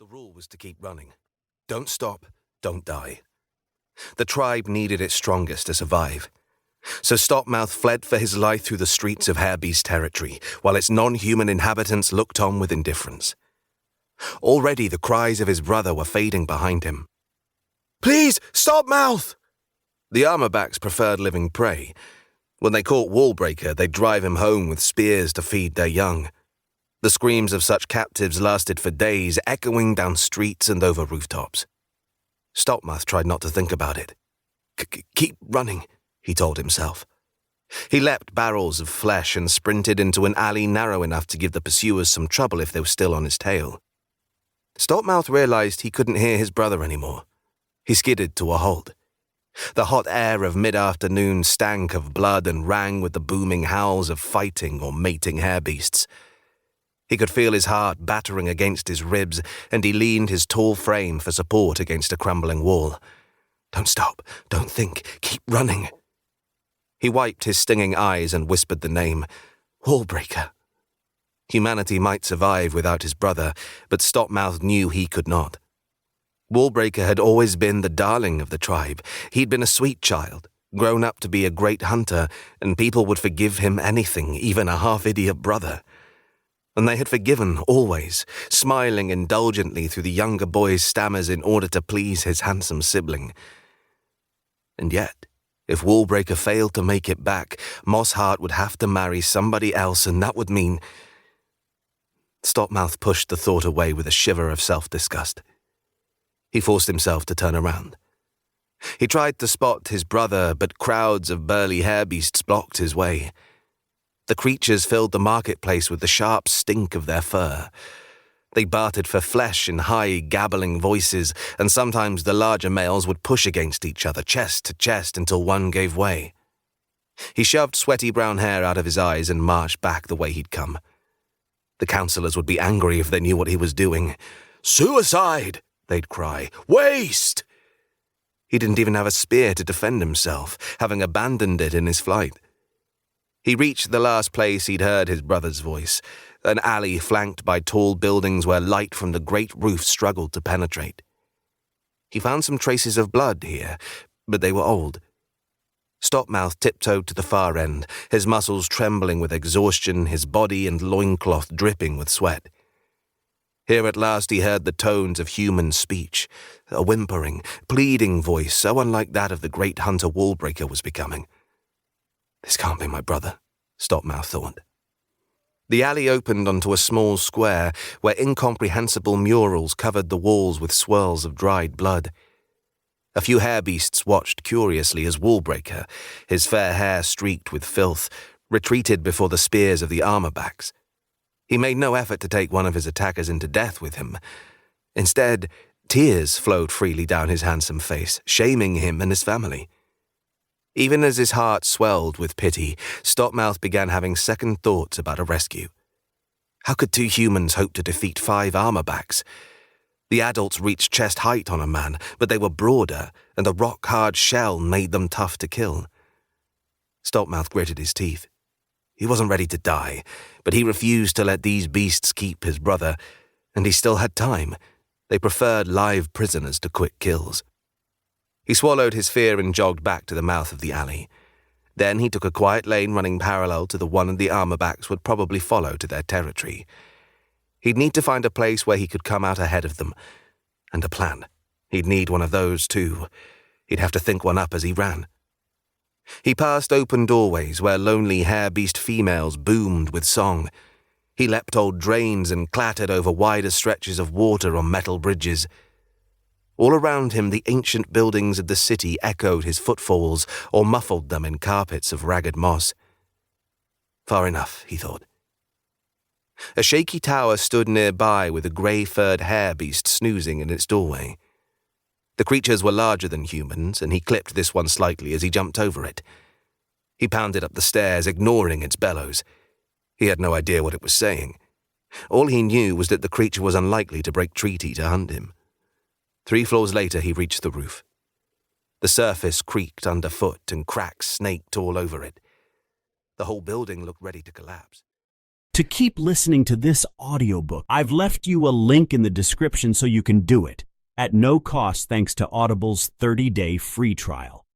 The rule was to keep running. Don't stop, don't die. The tribe needed its strongest to survive. So Stopmouth fled for his life through the streets of Harebeast territory, while its non-human inhabitants looked on with indifference. Already the cries of his brother were fading behind him. "Please, Stopmouth!" The Armorbacks preferred living prey. When they caught Wallbreaker, they'd drive him home with spears to feed their young. The screams of such captives lasted for days, echoing down streets and over rooftops. Stopmouth tried not to think about it. Keep running, he told himself. He leapt barrels of flesh and sprinted into an alley narrow enough to give the pursuers some trouble if they were still on his tail. Stopmouth realized he couldn't hear his brother anymore. He skidded to a halt. The hot air of mid-afternoon stank of blood and rang with the booming howls of fighting or mating harebeasts. He could feel his heart battering against his ribs, and he leaned his tall frame for support against a crumbling wall. Don't stop, don't think, keep running. He wiped his stinging eyes and whispered the name, Wallbreaker. Humanity might survive without his brother, but Stopmouth knew he could not. Wallbreaker had always been the darling of the tribe. He'd been a sweet child, grown up to be a great hunter, and people would forgive him anything, even a half-idiot brother. And they had forgiven always, smiling indulgently through the younger boy's stammers in order to please his handsome sibling. And yet, if Wallbreaker failed to make it back, Mossheart would have to marry somebody else, and that would mean... Stopmouth pushed the thought away with a shiver of self-disgust. He forced himself to turn around. He tried to spot his brother, but crowds of burly harebeasts blocked his way. The creatures filled the marketplace with the sharp stink of their fur. They bartered for flesh in high, gabbling voices, and sometimes the larger males would push against each other, chest to chest, until one gave way. He shoved sweaty brown hair out of his eyes and marched back the way he'd come. The councillors would be angry if they knew what he was doing. "Suicide!" they'd cry. "Waste!" He didn't even have a spear to defend himself, having abandoned it in his flight. He reached the last place he'd heard his brother's voice, an alley flanked by tall buildings where light from the great roof struggled to penetrate. He found some traces of blood here, but they were old. Stopmouth tiptoed to the far end, his muscles trembling with exhaustion, his body and loincloth dripping with sweat. Here at last he heard the tones of human speech, a whimpering, pleading voice so unlike that of the great hunter Wallbreaker was becoming. This can't be my brother, Stopmouth thought. The alley opened onto a small square where incomprehensible murals covered the walls with swirls of dried blood. A few harebeasts watched curiously as Wallbreaker, his fair hair streaked with filth, retreated before the spears of the Armorbacks. He made no effort to take one of his attackers into death with him. Instead, tears flowed freely down his handsome face, shaming him and his family. Even as his heart swelled with pity, Stopmouth began having second thoughts about a rescue. How could two humans hope to defeat 5 Armorbacks? The adults reached chest height on a man, but they were broader, and the rock-hard shell made them tough to kill. Stopmouth gritted his teeth. He wasn't ready to die, but he refused to let these beasts keep his brother, and he still had time. They preferred live prisoners to quick kills. He swallowed his fear and jogged back to the mouth of the alley. Then he took a quiet lane running parallel to the one the Armorbacks would probably follow to their territory. He'd need to find a place where he could come out ahead of them. And a plan. He'd need one of those, too. He'd have to think one up as he ran. He passed open doorways where lonely harebeast females boomed with song. He leapt old drains and clattered over wider stretches of water on metal bridges. All around him, the ancient buildings of the city echoed his footfalls or muffled them in carpets of ragged moss. Far enough, he thought. A shaky tower stood nearby with a grey-furred harebeast snoozing in its doorway. The creatures were larger than humans, and he clipped this one slightly as he jumped over it. He pounded up the stairs, ignoring its bellows. He had no idea what it was saying. All he knew was that the creature was unlikely to break treaty to hunt him. 3 floors later, he reached the roof. The surface creaked underfoot and cracks snaked all over it. The whole building looked ready to collapse. To keep listening to this audiobook, I've left you a link in the description so you can do it, at no cost thanks to Audible's 30-day free trial.